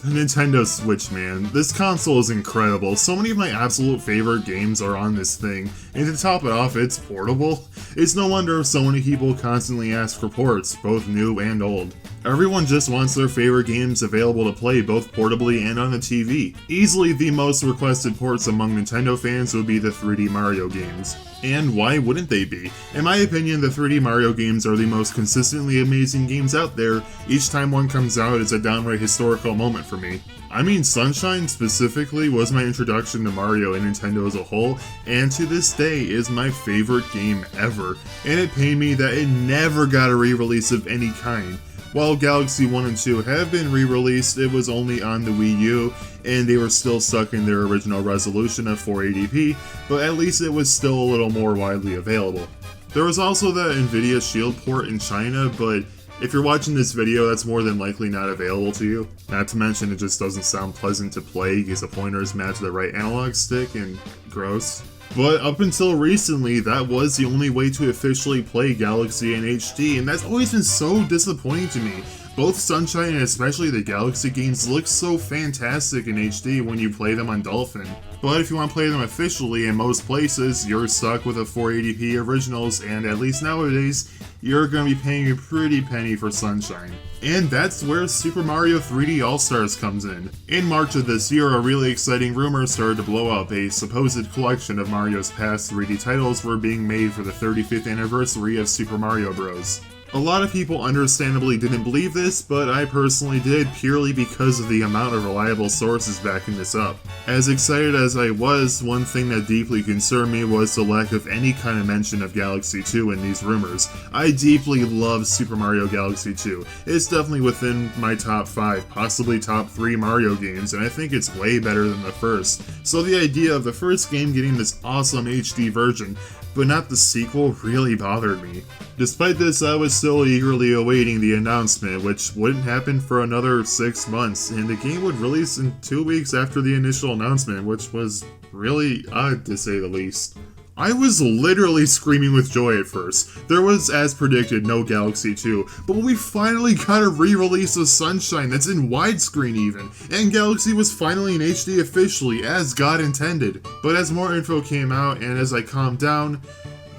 Nintendo Switch, man. This console is incredible. So many of my absolute favorite games are on this thing, and to top it off, it's portable. It's no wonder so many people constantly ask for ports, both new and old. Everyone just wants their favorite games available to play both portably and on the TV. Easily the most requested ports among Nintendo fans would be the 3D Mario games. And why wouldn't they be? In my opinion, the 3D Mario games are the most consistently amazing games out there. Each time one comes out, it's a downright historical moment for me. I mean, Sunshine specifically was my introduction to Mario and Nintendo as a whole, and to this day is my favorite game ever. And it pained me that it never got a re-release of any kind. While Galaxy 1 and 2 have been re-released, it was only on the Wii U, and they were still stuck in their original resolution of 480p, but at least it was still a little more widely available. There was also the Nvidia Shield port in China, but if you're watching this video, that's more than likely not available to you. Not to mention, it just doesn't sound pleasant to play because the pointers match the right analog stick, and gross. But up until recently, that was the only way to officially play Galaxy in HD, and that's always been so disappointing to me. Both Sunshine and especially the Galaxy games look so fantastic in HD when you play them on Dolphin. But if you want to play them officially in most places, you're stuck with the 480p originals, and at least nowadays, you're going to be paying a pretty penny for Sunshine. And that's where Super Mario 3D All-Stars comes in. In March of this year, a really exciting rumor started to blow up. A supposed collection of Mario's past 3D titles were being made for the 35th anniversary of Super Mario Bros. A lot of people understandably didn't believe this, but I personally did purely because of the amount of reliable sources backing this up. As excited as I was, one thing that deeply concerned me was the lack of any kind of mention of Galaxy 2 in these rumors. I deeply love Super Mario Galaxy 2. It's definitely within my top 5, possibly top 3 Mario games, and I think it's way better than the first. So the idea of the first game getting this awesome HD version, but not the sequel, really bothered me. Despite this, I was still eagerly awaiting the announcement, which wouldn't happen for another 6 months, and the game would release in 2 weeks after the initial announcement, which was really odd to say the least. I was literally screaming with joy at first. There was, as predicted, no Galaxy 2, but we finally got a re-release of Sunshine that's in widescreen even, and Galaxy was finally in HD officially, as God intended. But as more info came out, and as I calmed down,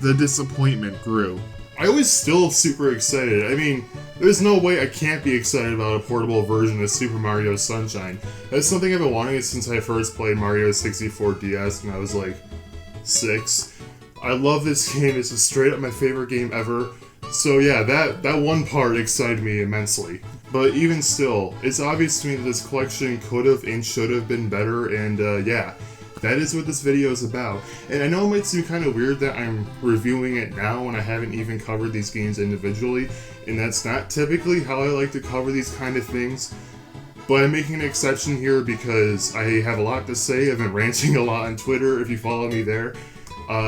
the disappointment grew. I was still super excited. I mean, there's no way I can't be excited about a portable version of Super Mario Sunshine. That's something I've been wanting since I first played Mario 64 DS when I was like 6. I love this game. It's just straight up my favorite game ever. So yeah, that one part excited me immensely. But even still, it's obvious to me that this collection could have and should have been better, and yeah. That is what this video is about. And I know it might seem kind of weird that I'm reviewing it now when I haven't even covered these games individually, and that's not typically how I like to cover these kind of things. But I'm making an exception here because I have a lot to say. I've been ranting a lot on Twitter if you follow me there.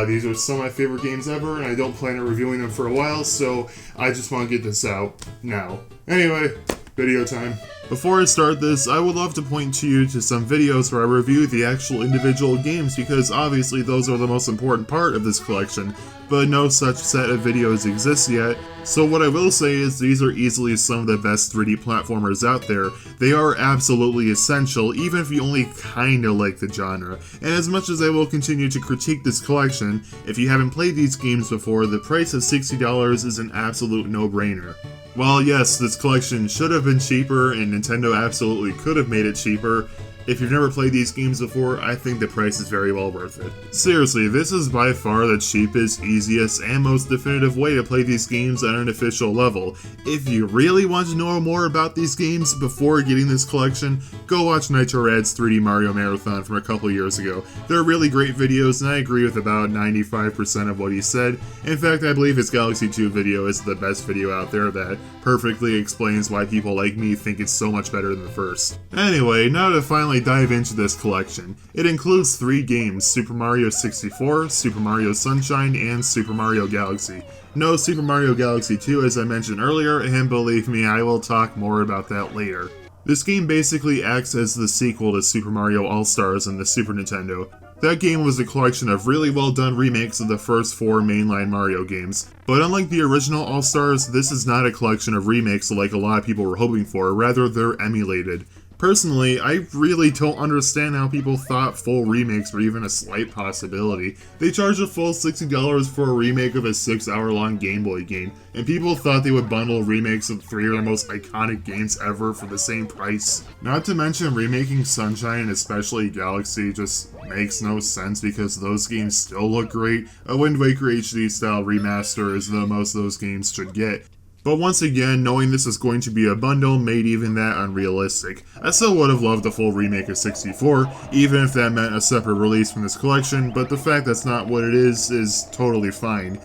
These are some of my favorite games ever, and I don't plan on reviewing them for a while, so I just want to get this out now. Anyway, video time. Before I start this, I would love to point you to some videos where I review the actual individual games because obviously those are the most important part of this collection, but no such set of videos exists yet. So what I will say is these are easily some of the best 3D platformers out there. They are absolutely essential, even if you only kinda like the genre. And as much as I will continue to critique this collection, if you haven't played these games before, the price of $60 is an absolute no-brainer. While yes, this collection should have been cheaper, and Nintendo absolutely could have made it cheaper, if you've never played these games before, I think the price is very well worth it. Seriously, this is by far the cheapest, easiest, and most definitive way to play these games at an official level. If you really want to know more about these games before getting this collection, go watch NitroRad's 3D Mario Marathon from a couple years ago. They're really great videos, and I agree with about 95% of what he said. In fact, I believe his Galaxy 2 video is the best video out there that perfectly explains why people like me think it's so much better than the first. Anyway, now to finally dive into this collection. It includes 3 games, Super Mario 64, Super Mario Sunshine, and Super Mario Galaxy. No Super Mario Galaxy 2 as I mentioned earlier, and believe me, I will talk more about that later. This game basically acts as the sequel to Super Mario All-Stars on the Super Nintendo. That game was a collection of really well done remakes of the first 4 mainline Mario games. But unlike the original All-Stars, this is not a collection of remakes like a lot of people were hoping for, rather they're emulated. Personally, I really don't understand how people thought full remakes were even a slight possibility. They charged a full $60 for a remake of a 6-hour-long Game Boy game, and people thought they would bundle remakes of 3 of their most iconic games ever for the same price. Not to mention, remaking Sunshine and especially Galaxy just makes no sense because those games still look great. A Wind Waker HD style remaster is the most those games should get. But once again, knowing this is going to be a bundle made even that unrealistic. I still would have loved a full remake of 64, even if that meant a separate release from this collection, but the fact that's not what it is totally fine.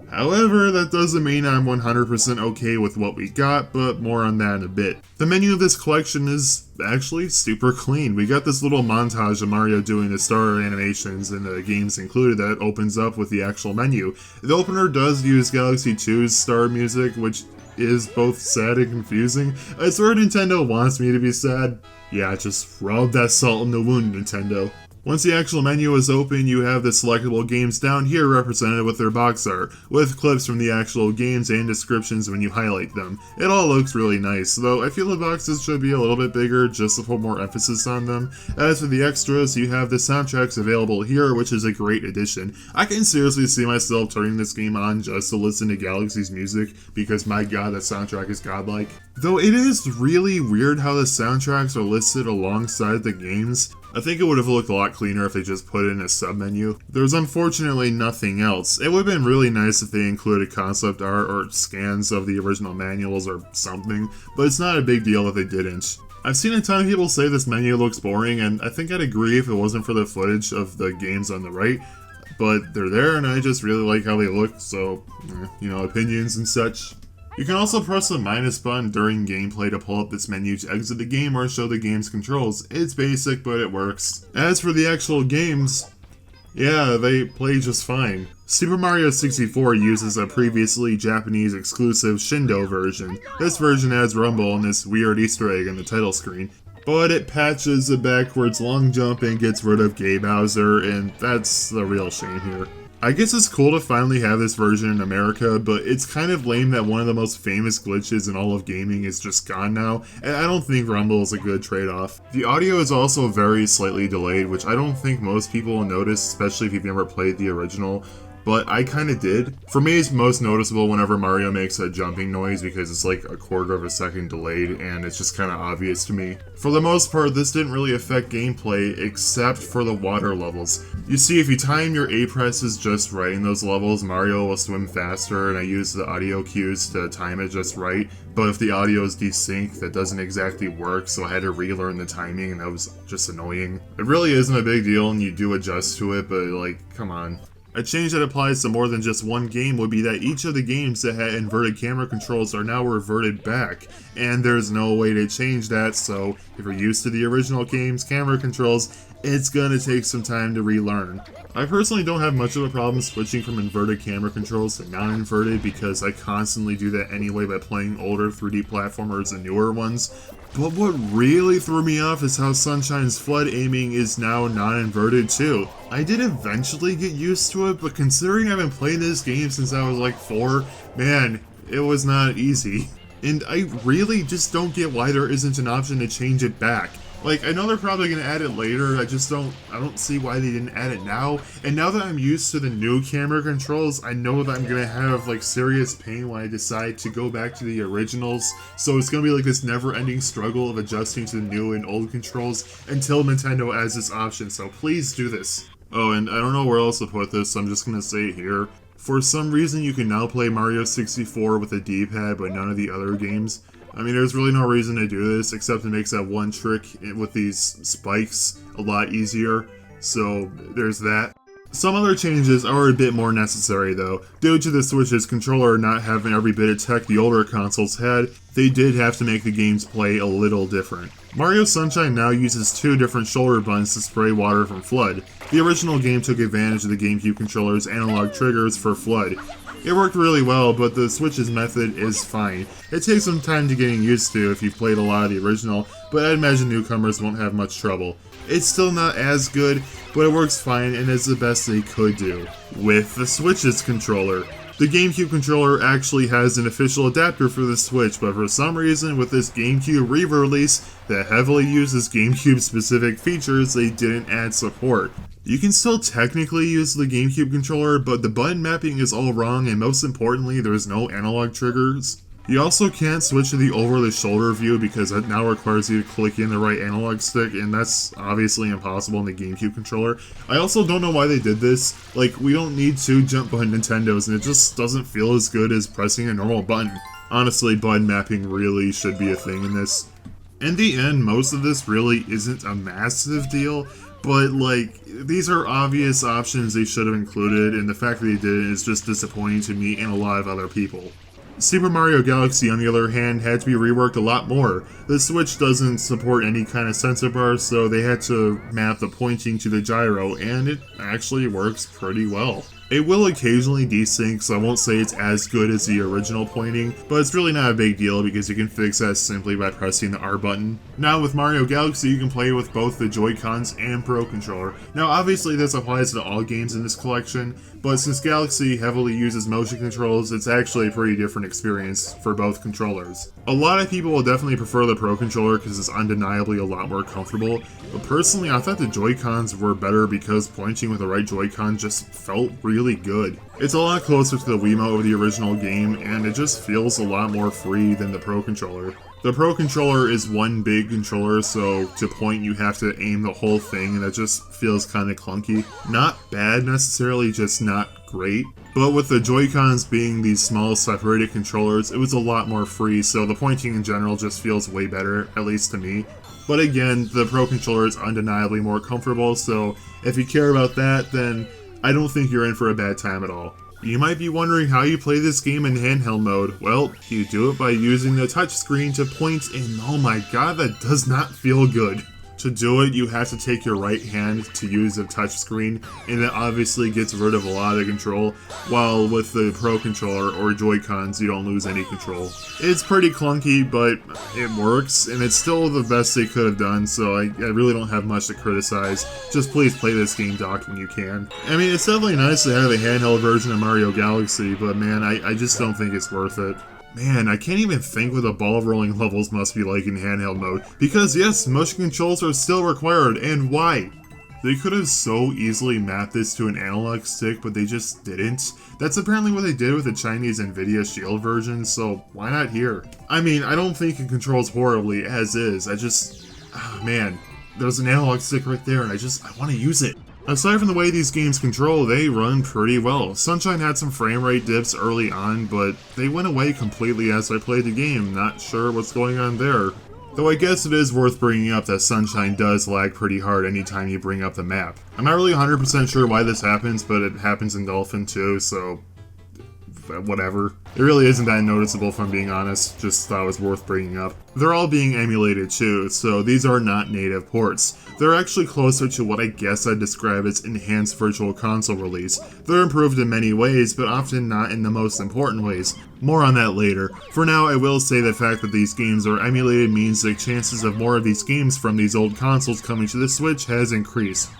However, that doesn't mean I'm 100% okay with what we got, but more on that in a bit. The menu of this collection is actually super clean. We got this little montage of Mario doing the star animations and the games included that opens up with the actual menu. The opener does use Galaxy 2's star music, which is both sad and confusing. I swear Nintendo wants me to be sad. Yeah, just rub that salt in the wound, Nintendo. Once the actual menu is open, you have the selectable games down here represented with their box art, with clips from the actual games and descriptions when you highlight them. It all looks really nice, though I feel the boxes should be a little bit bigger just to put more emphasis on them. As for the extras, you have the soundtracks available here, which is a great addition. I can seriously see myself turning this game on just to listen to Galaxy's music, because my god, that soundtrack is godlike. Though it is really weird how the soundtracks are listed alongside the games. I think it would have looked a lot cleaner if they just put it in a sub-menu. There's unfortunately nothing else. It would have been really nice if they included concept art or scans of the original manuals or something, but it's not a big deal if they didn't. I've seen a ton of people say this menu looks boring, and I think I'd agree if it wasn't for the footage of the games on the right, but they're there and I just really like how they look, so, you know, opinions and such. You can also press the minus button during gameplay to pull up this menu to exit the game or show the game's controls. It's basic, but it works. As for the actual games, yeah, they play just fine. Super Mario 64 uses a previously Japanese exclusive Shindo version. This version adds Rumble and this weird Easter egg on the title screen. But it patches the backwards long jump and gets rid of Gay Bowser, and that's the real shame here. I guess it's cool to finally have this version in America, but it's kind of lame that one of the most famous glitches in all of gaming is just gone now, and I don't think Rumble is a good trade-off. The audio is also very slightly delayed, which I don't think most people will notice, especially if you've never played the original, but I kinda did. For me, it's most noticeable whenever Mario makes a jumping noise because it's like a quarter of a second delayed, and it's just kinda obvious to me. For the most part, this didn't really affect gameplay except for the water levels. You see, if you time your A presses just right in those levels, Mario will swim faster, and I use the audio cues to time it just right, but if the audio is desynced, that doesn't exactly work, so I had to relearn the timing, and that was just annoying. It really isn't a big deal, and you do adjust to it, but like, come on. A change that applies to more than just one game would be that each of the games that had inverted camera controls are now reverted back, and there's no way to change that, so if you're used to the original game's camera controls, it's gonna take some time to relearn. I personally don't have much of a problem switching from inverted camera controls to non-inverted because I constantly do that anyway by playing older 3D platformers and newer ones. But what really threw me off is how Sunshine's flood aiming is now non-inverted too. I did eventually get used to it, but considering I've been playing this game since I was like 4, man, it was not easy. And I really just don't get why there isn't an option to change it back. Like, I know they're probably going to add it later, I don't see why they didn't add it now. And now that I'm used to the new camera controls, I know that I'm going to have, like, serious pain when I decide to go back to the originals. So it's going to be like this never-ending struggle of adjusting to the new and old controls until Nintendo adds this option, so please do this. Oh, and I don't know where else to put this, so I'm just going to say it here. For some reason, you can now play Mario 64 with a D-pad, but none of the other games. I mean, there's really no reason to do this, except it makes that one trick with these spikes a lot easier, so there's that. Some other changes are a bit more necessary though. Due to the Switch's controller not having every bit of tech the older consoles had, they did have to make the game's play a little different. Mario Sunshine now uses 2 different shoulder buttons to spray water from FLUDD. The original game took advantage of the GameCube controller's analog triggers for FLUDD. It worked really well, but the Switch's method is fine. It takes some time to getting used to if you've played a lot of the original, but I'd imagine newcomers won't have much trouble. It's still not as good, but it works fine and is the best they could do with the Switch's controller. The GameCube controller actually has an official adapter for the Switch, but for some reason with this GameCube re-release that heavily uses GameCube specific features, they didn't add support. You can still technically use the GameCube controller, but the button mapping is all wrong, and most importantly, there's no analog triggers. You also can't switch to the over-the-shoulder view because it now requires you to click in the right analog stick, and that's obviously impossible in the GameCube controller. I also don't know why they did this. Like, we don't need two jump button Nintendos, and it just doesn't feel as good as pressing a normal button. Honestly, button mapping really should be a thing in this. In the end, most of this really isn't a massive deal, but like, these are obvious options they should have included, and the fact that they didn't is just disappointing to me and a lot of other people. Super Mario Galaxy, on the other hand, had to be reworked a lot more. The Switch doesn't support any kind of sensor bar, so they had to map the pointing to the gyro, and it actually works pretty well. It will occasionally desync, so I won't say it's as good as the original pointing, but it's really not a big deal because you can fix that simply by pressing the R button. Now with Mario Galaxy, you can play with both the Joy-Cons and Pro Controller. Now obviously this applies to all games in this collection, but since Galaxy heavily uses motion controls, it's actually a pretty different experience for both controllers. A lot of people will definitely prefer the Pro Controller because it's undeniably a lot more comfortable, but personally I thought the Joy-Cons were better because pointing with the right Joy-Con just felt really good. It's a lot closer to the Wiimote of the original game, and it just feels a lot more free than the Pro Controller. The Pro Controller is one big controller, so to point you have to aim the whole thing, and it just feels kinda clunky. Not bad necessarily, just not great. But with the Joy-Cons being these small separated controllers, it was a lot more free, so the pointing in general just feels way better, at least to me. But again, the Pro Controller is undeniably more comfortable, so if you care about that, then I don't think you're in for a bad time at all. You might be wondering how you play this game in handheld mode. Well, you do it by using the touchscreen to point, and oh my god, that does not feel good. To do it, you have to take your right hand to use the touchscreen, and that obviously gets rid of a lot of control, while with the Pro Controller or Joy-Cons, you don't lose any control. It's pretty clunky, but it works, and it's still the best they could have done, so I really don't have much to criticize. Just please play this game docked when you can. I mean, it's definitely nice to have a handheld version of Mario Galaxy, but man, I just don't think it's worth it. Man, I can't even think what the ball rolling levels must be like in handheld mode, because yes, motion controls are still required, and why? They could have so easily mapped this to an analog stick, but they just didn't. That's apparently what they did with the Chinese Nvidia Shield version, so why not here? I mean, I don't think it controls horribly as is, man, there's an analog stick right there, and I want to use it. Aside from the way these games control, they run pretty well. Sunshine had some frame rate dips early on, but they went away completely as I played the game, not sure what's going on there. Though I guess it is worth bringing up that Sunshine does lag pretty hard anytime you bring up the map. I'm not really 100% sure why this happens, but it happens in Dolphin too, so whatever. It really isn't that noticeable if I'm being honest, just thought it was worth bringing up. They're all being emulated too, so these are not native ports. They're actually closer to what I guess I'd describe as enhanced Virtual Console release. They're improved in many ways, but often not in the most important ways. More on that later. For now, I will say the fact that these games are emulated means the chances of more of these games from these old consoles coming to the Switch has increased.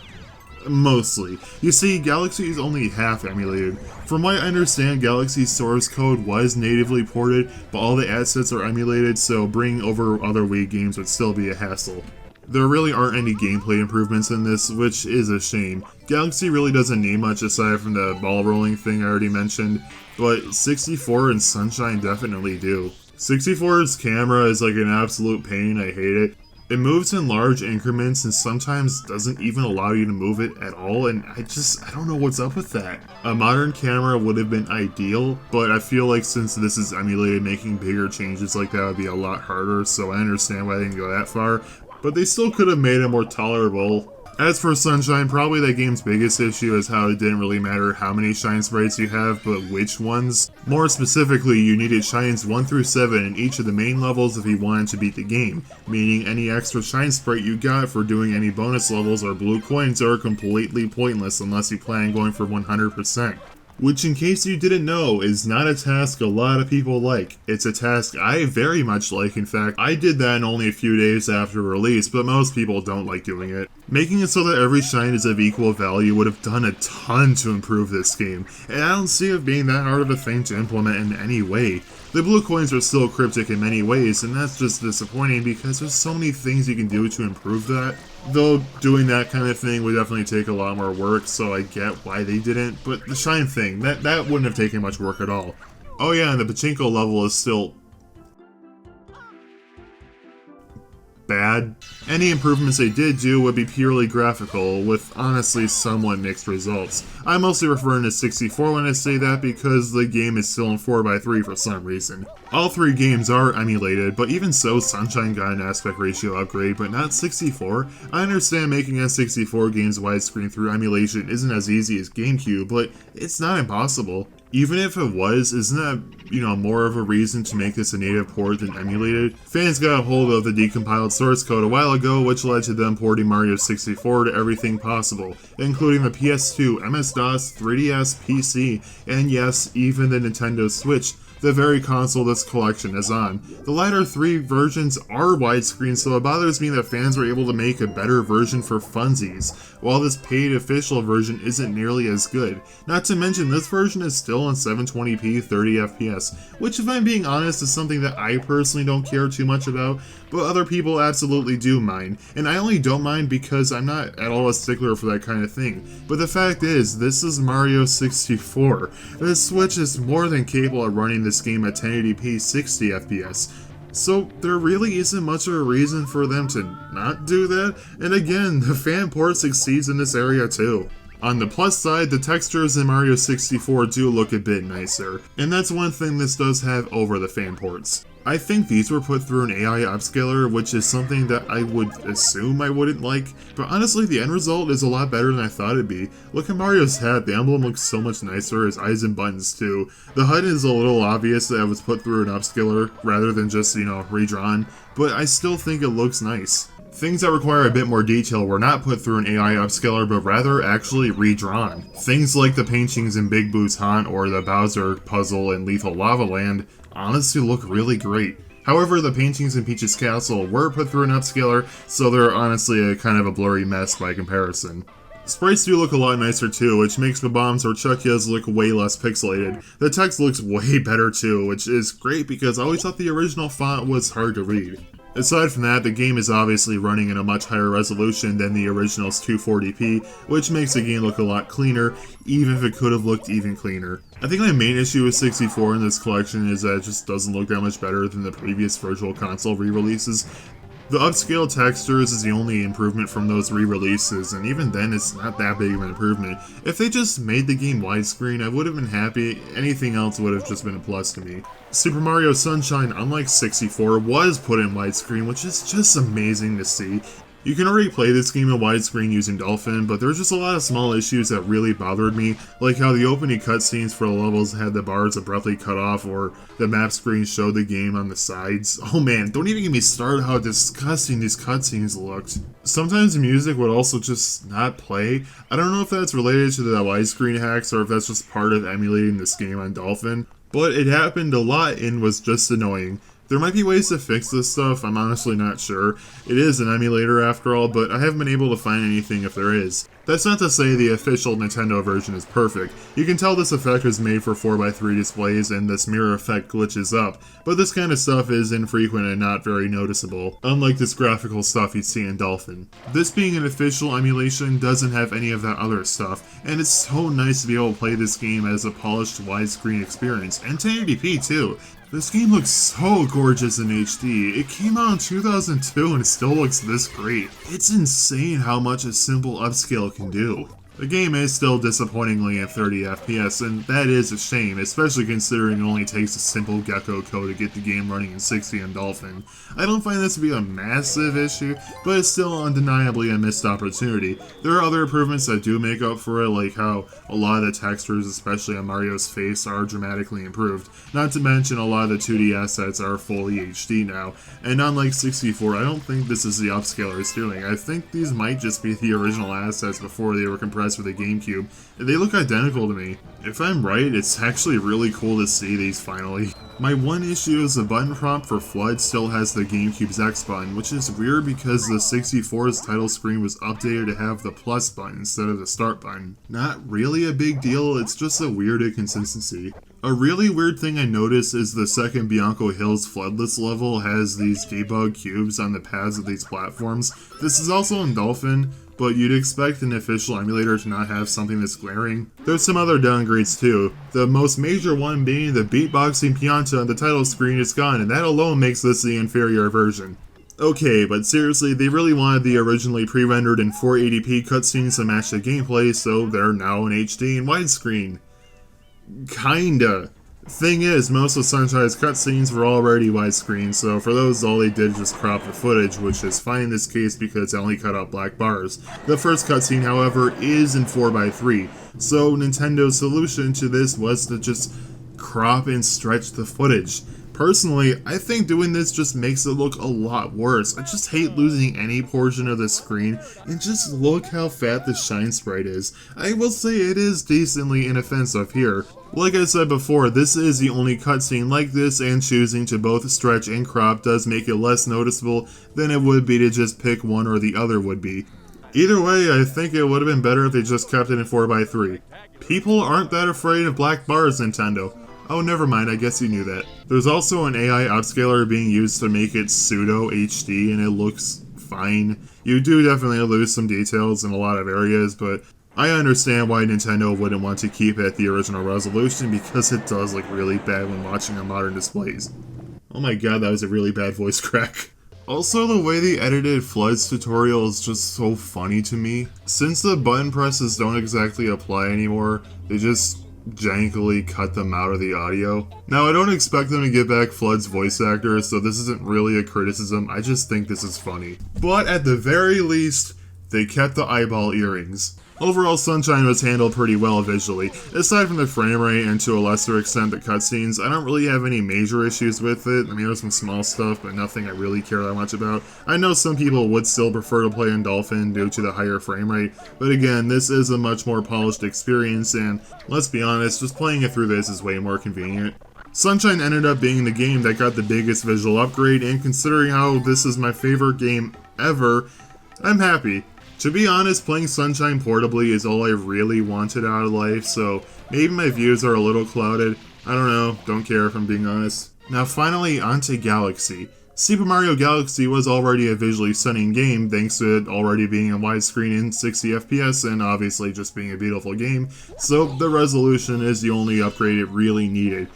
Mostly. You see, Galaxy is only half emulated. From what I understand, Galaxy's source code was natively ported, but all the assets are emulated, so bringing over other Wii games would still be a hassle. There really aren't any gameplay improvements in this, which is a shame. Galaxy really doesn't need much aside from the ball rolling thing I already mentioned, but 64 and Sunshine definitely do. 64's camera is like an absolute pain, I hate it. It moves in large increments and sometimes doesn't even allow you to move it at all, and I don't know what's up with that. A modern camera would have been ideal, but I feel like since this is emulated, making bigger changes like that would be a lot harder, so I understand why they didn't go that far, but they still could have made it more tolerable. As for Sunshine, probably that game's biggest issue is how it didn't really matter how many shine sprites you have, but which ones. More specifically, you needed shines 1 through 7 in each of the main levels if you wanted to beat the game, meaning any extra shine sprite you got for doing any bonus levels or blue coins are completely pointless unless you plan on going for 100%. which in case you didn't know is not a task a lot of people like. It's a task I very much like. In fact, I did that in only a few days after release, but most people don't like doing it. Making it so that every shine is of equal value would have done a ton to improve this game, and I don't see it being that hard of a thing to implement in any way. The blue coins are still cryptic in many ways, and that's just disappointing because there's so many things you can do to improve that. Though doing that kind of thing would definitely take a lot more work, so I get why they didn't, but the shine thing, that wouldn't have taken much work at all. Oh yeah, and the pachinko level is still bad. Any improvements they did do would be purely graphical, with honestly somewhat mixed results. I'm mostly referring to 64 when I say that because the game is still in 4x3 for some reason. All three games are emulated, but even so, Sunshine got an aspect ratio upgrade, but not 64. I understand making N64 games widescreen through emulation isn't as easy as GameCube, but it's not impossible. Even if it was, isn't that, more of a reason to make this a native port than emulated? Fans got a hold of the decompiled source code a while ago, which led to them porting Mario 64 to everything possible, including the PS2, MS-DOS, 3DS, PC, and yes, even the Nintendo Switch, the very console this collection is on. The latter three versions are widescreen, so it bothers me that fans were able to make a better version for funsies, while this paid official version isn't nearly as good. Not to mention, this version is still in 720p 30fps, which if I'm being honest is something that I personally don't care too much about, but other people absolutely do mind, and I only don't mind because I'm not at all a stickler for that kind of thing. But the fact is, this is Mario 64. The Switch is more than capable of running this game at 1080p 60fps. So there really isn't much of a reason for them to not do that, and again, the fan port succeeds in this area too. On the plus side, the textures in Mario 64 do look a bit nicer, and that's one thing this does have over the fan ports. I think these were put through an AI upscaler, which is something that I would assume I wouldn't like, but honestly the end result is a lot better than I thought it'd be. Look at Mario's hat, the emblem looks so much nicer, his eyes and buttons too. The HUD is a little obvious that it was put through an upscaler rather than just, redrawn, but I still think it looks nice. Things that require a bit more detail were not put through an AI upscaler, but rather actually redrawn. Things like the paintings in Big Boo's Haunt or the Bowser puzzle in Lethal Lava Land honestly look really great. However, the paintings in Peach's Castle were put through an upscaler, so they're honestly a kind of a blurry mess by comparison. Sprites do look a lot nicer too, which makes the bombs or Chuckyas look way less pixelated. The text looks way better too, which is great because I always thought the original font was hard to read. Aside from that, the game is obviously running in a much higher resolution than the original's 240p, which makes the game look a lot cleaner, even if it could have looked even cleaner. I think my main issue with 64 in this collection is that it just doesn't look that much better than the previous Virtual Console re-releases. The upscale textures is the only improvement from those re-releases, and even then it's not that big of an improvement. If they just made the game widescreen, I would have been happy. Anything else would have just been a plus to me. Super Mario Sunshine, unlike 64, was put in widescreen, which is just amazing to see. You can already play this game in widescreen using Dolphin, but there's just a lot of small issues that really bothered me, like how the opening cutscenes for the levels had the bars abruptly cut off, or the map screen showed the game on the sides. Oh man, don't even get me started how disgusting these cutscenes looked. Sometimes the music would also just not play. I don't know if that's related to the widescreen hacks or if that's just part of emulating this game on Dolphin, but it happened a lot and was just annoying. There might be ways to fix this stuff, I'm honestly not sure. It is an emulator after all, but I haven't been able to find anything if there is. That's not to say the official Nintendo version is perfect. You can tell this effect is made for 4x3 displays and this mirror effect glitches up, but this kind of stuff is infrequent and not very noticeable, unlike this graphical stuff you'd see in Dolphin. This being an official emulation doesn't have any of that other stuff, and it's so nice to be able to play this game as a polished widescreen experience, and 1080p too. This game looks so gorgeous in HD. It came out in 2002 and it still looks this great. It's insane how much a simple upscale can do. The game is still disappointingly at 30 FPS, and that is a shame, especially considering it only takes a simple Gecko code to get the game running in 60 on Dolphin. I don't find this to be a massive issue, but it's still undeniably a missed opportunity. There are other improvements that do make up for it, like how a lot of the textures, especially on Mario's face, are dramatically improved. Not to mention a lot of the 2D assets are fully HD now, and unlike 64, I don't think this is the upscaler is doing. I think these might just be the original assets before they were compressed optimized for the GameCube, and they look identical to me. If I'm right, it's actually really cool to see these finally. My one issue is the button prompt for FLUDD still has the GameCube's X button, which is weird because the 64's title screen was updated to have the plus button instead of the start button. Not really a big deal, it's just a weird inconsistency. A really weird thing I noticed is the second Bianco Hills Floodless level has these debug cubes on the pads of these platforms. This is also in Dolphin, but you'd expect an official emulator to not have something this glaring. There's some other downgrades too, the most major one being the beatboxing Pianta on the title screen is gone, and that alone makes this the inferior version. Okay, but seriously, they really wanted the originally pre-rendered in 480p cutscenes to match the gameplay, so they're now in HD and widescreen. Kinda. Thing is, most of Sunshine's cutscenes were already widescreen, so for those all they did was crop the footage, which is fine in this case because it only cut out black bars. The first cutscene, however, is in 4:3, so Nintendo's solution to this was to just crop and stretch the footage. Personally, I think doing this just makes it look a lot worse. I just hate losing any portion of the screen, and just look how fat the shine sprite is. I will say it is decently inoffensive here. Like I said before, this is the only cutscene like this, and choosing to both stretch and crop does make it less noticeable than it would be to just pick one or the other would be. Either way, I think it would have been better if they just kept it in 4:3. People aren't that afraid of black bars, Nintendo. Oh, never mind, I guess you knew that. There's also an AI upscaler being used to make it pseudo HD, and it looks fine. You do definitely lose some details in a lot of areas, but I understand why Nintendo wouldn't want to keep it at the original resolution because it does look really bad when watching on modern displays. Oh my god, that was a really bad voice crack. Also, the way they edited FLUDD's tutorial is just so funny to me. Since the button presses don't exactly apply anymore, they just jankily cut them out of the audio. Now, I don't expect them to get back FLUDD's voice actor, so this isn't really a criticism, I just think this is funny. But at the very least, they kept the eyeball earrings. Overall, Sunshine was handled pretty well visually. Aside from the frame rate and to a lesser extent the cutscenes, I don't really have any major issues with it. I mean, there's some small stuff, but nothing I really care that much about. I know some people would still prefer to play in Dolphin due to the higher frame rate, but again, this is a much more polished experience, and let's be honest, just playing it through this is way more convenient. Sunshine ended up being the game that got the biggest visual upgrade, and considering how this is my favorite game ever, I'm happy. To be honest, playing Sunshine portably is all I really wanted out of life, so maybe my views are a little clouded. I don't know, don't care if I'm being honest. Now finally, onto Galaxy. Super Mario Galaxy was already a visually stunning game thanks to it already being in widescreen in 60 FPS and obviously just being a beautiful game, so the resolution is the only upgrade it really needed.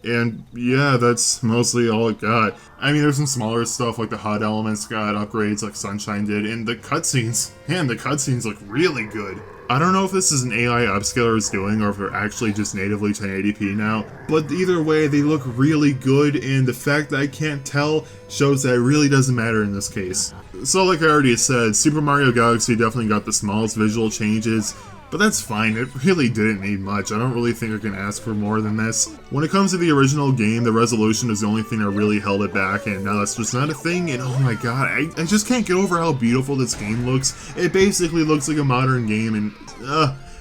And yeah, that's mostly all it got. I mean, there's some smaller stuff like the HUD elements got upgrades like Sunshine did, and the cutscenes, man, the cutscenes look really good. I don't know if this is an AI upscaler is doing or if they're actually just natively 1080p now, but either way, they look really good, and the fact that I can't tell shows that it really doesn't matter in this case. So like I already said, Super Mario Galaxy definitely got the smallest visual changes, but that's fine, it really didn't need much. I don't really think I can ask for more than this. When it comes to the original game, the resolution is the only thing that really held it back, and now that's just not a thing, and oh my god, I just can't get over how beautiful this game looks. It basically looks like a modern game, and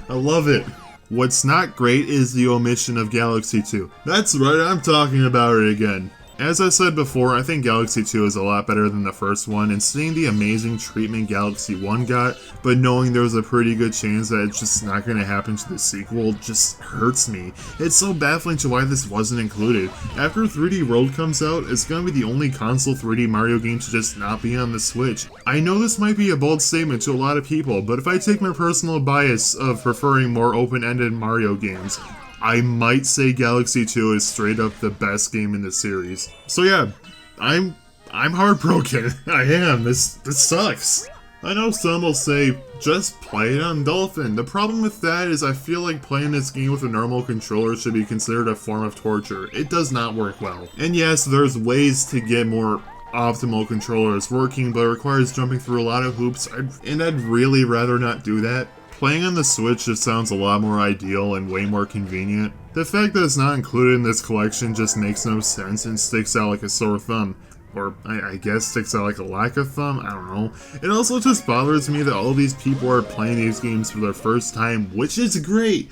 I love it. What's not great is the omission of Galaxy 2. That's right, I'm talking about it again. As I said before, I think Galaxy 2 is a lot better than the first one, and seeing the amazing treatment Galaxy 1 got, but knowing there was a pretty good chance that it's just not going to happen to the sequel just hurts me. It's so baffling to why this wasn't included. After 3D World comes out, it's going to be the only console 3D Mario game to just not be on the Switch. I know this might be a bold statement to a lot of people, but if I take my personal bias of preferring more open-ended Mario games, I might say Galaxy 2 is straight up the best game in the series. So yeah, I'm heartbroken. I am. This sucks. I know some will say, just play it on Dolphin. The problem with that is I feel like playing this game with a normal controller should be considered a form of torture. It does not work well. And yes, there's ways to get more optimal controllers working, but it requires jumping through a lot of hoops, and I'd really rather not do that. Playing on the Switch just sounds a lot more ideal and way more convenient. The fact that it's not included in this collection just makes no sense and sticks out like a sore thumb. or I guess sticks out like a lack of thumb, I don't know. It also just bothers me that all these people are playing these games for their first time, which is great,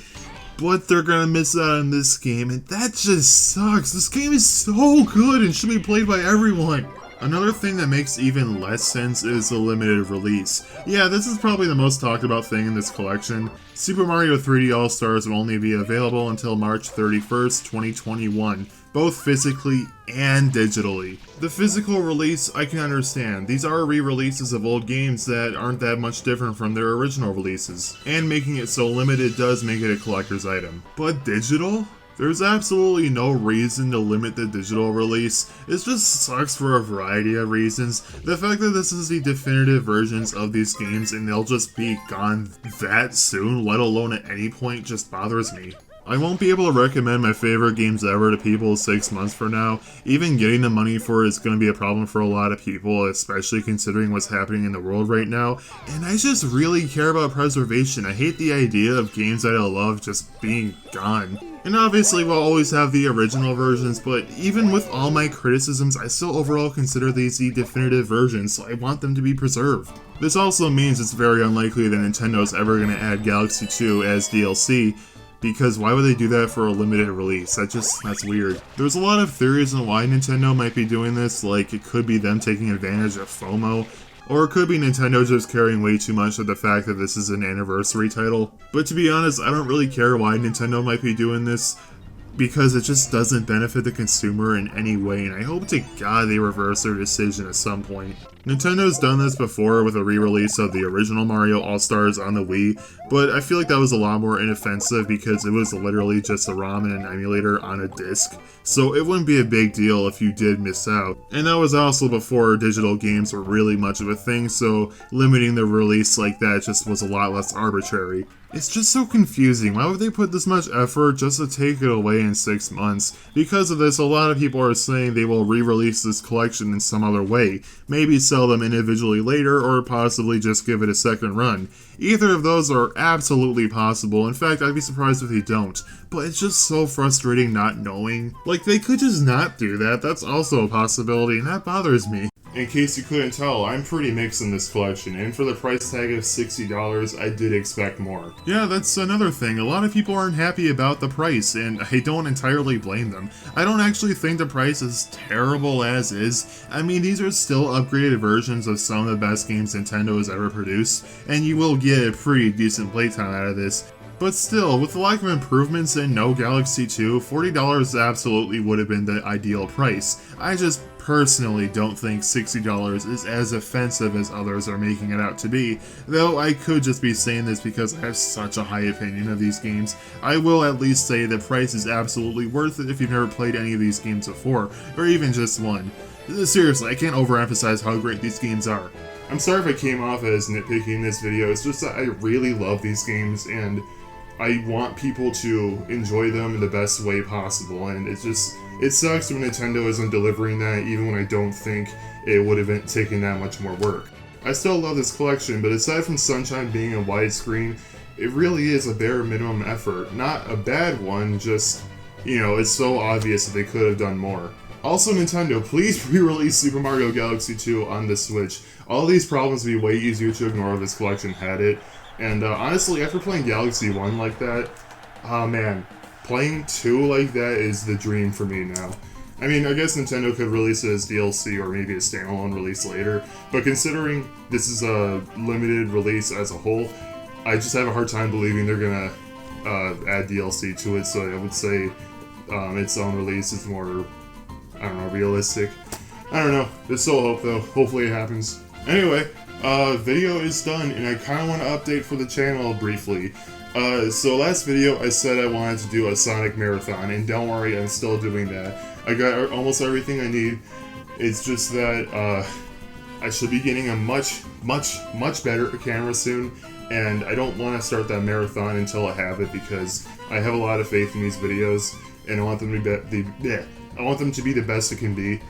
but they're gonna miss out on this game, and that just sucks. This game is so good and should be played by everyone. Another thing that makes even less sense is the limited release. Yeah, this is probably the most talked about thing in this collection. Super Mario 3D All-Stars will only be available until March 31st, 2021, both physically and digitally. The physical release, I can understand. These are re-releases of old games that aren't that much different from their original releases, and making it so limited does make it a collector's item. But digital? There's absolutely no reason to limit the digital release. It just sucks for a variety of reasons. The fact that this is the definitive versions of these games and they'll just be gone that soon, let alone at any point, just bothers me. I won't be able to recommend my favorite games ever to people 6 months from now. Even getting the money for it is going to be a problem for a lot of people, especially considering what's happening in the world right now. And I just really care about preservation. I hate the idea of games that I love just being gone. And obviously we'll always have the original versions, but even with all my criticisms, I still overall consider these the definitive versions, so I want them to be preserved. This also means it's very unlikely that Nintendo's ever going to add Galaxy 2 as DLC, because why would they do that for a limited release? That's weird. There's a lot of theories on why Nintendo might be doing this, like it could be them taking advantage of FOMO, or it could be Nintendo just caring way too much of the fact that this is an anniversary title. But to be honest, I don't really care why Nintendo might be doing this, because it just doesn't benefit the consumer in any way, and I hope to God they reverse their decision at some point. Nintendo's done this before with a re-release of the original Mario All-Stars on the Wii, but I feel like that was a lot more inoffensive because it was literally just a ROM and an emulator on a disc, so it wouldn't be a big deal if you did miss out. And that was also before digital games were really much of a thing, so limiting the release like that just was a lot less arbitrary. It's just so confusing. Why would they put this much effort just to take it away in 6 months? Because of this, a lot of people are saying they will re-release this collection in some other way. Maybe sell them individually later, or possibly just give it a second run. Either of those are absolutely possible. In fact, I'd be surprised if they don't. But it's just so frustrating not knowing. Like, they could just not do that. That's also a possibility, and that bothers me. In case you couldn't tell, I'm pretty mixed in this collection, and for the price tag of $60, I did expect more. Yeah, that's another thing. A lot of people aren't happy about the price, and I don't entirely blame them. I don't actually think the price is terrible as is. I mean, these are still upgraded versions of some of the best games Nintendo has ever produced, and you will get a pretty decent playtime out of this. But still, with the lack of improvements and no Galaxy 2, $40 absolutely would have been the ideal price. I just personally don't think $60 is as offensive as others are making it out to be, though I could just be saying this because I have such a high opinion of these games. I will at least say the price is absolutely worth it if you've never played any of these games before, or even just one. Seriously, I can't overemphasize how great these games are. I'm sorry if I came off as nitpicky in this video, it's just that I really love these games and I want people to enjoy them in the best way possible, and it sucks when Nintendo isn't delivering that, even when I don't think it would have been taking that much more work. I still love this collection, but aside from Sunshine being a widescreen, it really is a bare minimum effort. Not a bad one, just, you know, it's so obvious that they could have done more. Also, Nintendo, please re-release Super Mario Galaxy 2 on the Switch. All these problems would be way easier to ignore if this collection had it. And honestly, after playing Galaxy 1 like that, oh man, playing 2 like that is the dream for me now. I mean, I guess Nintendo could release it as DLC or maybe a standalone release later, but considering this is a limited release as a whole, I just have a hard time believing they're gonna add DLC to it, so I would say its own release is more, I don't know, realistic. I don't know, there's still hope though, hopefully it happens. Anyway, video is done, and I kind of want to update for the channel briefly. So last video I said I wanted to do a Sonic Marathon, and don't worry, I'm still doing that. I got almost everything I need. It's just that I should be getting a much better camera soon, and I don't want to start that marathon until I have it because I have a lot of faith in these videos, and I want them to be the best it can be.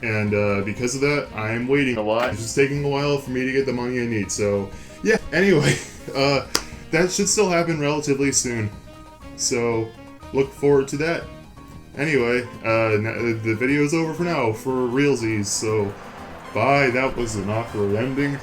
And because of that, I'm waiting a lot. It's just taking a while for me to get the money I need, so yeah. Anyway, that should still happen relatively soon. So, look forward to that. Anyway, the video's over for now, for realsies, so bye. That was an awkward ending.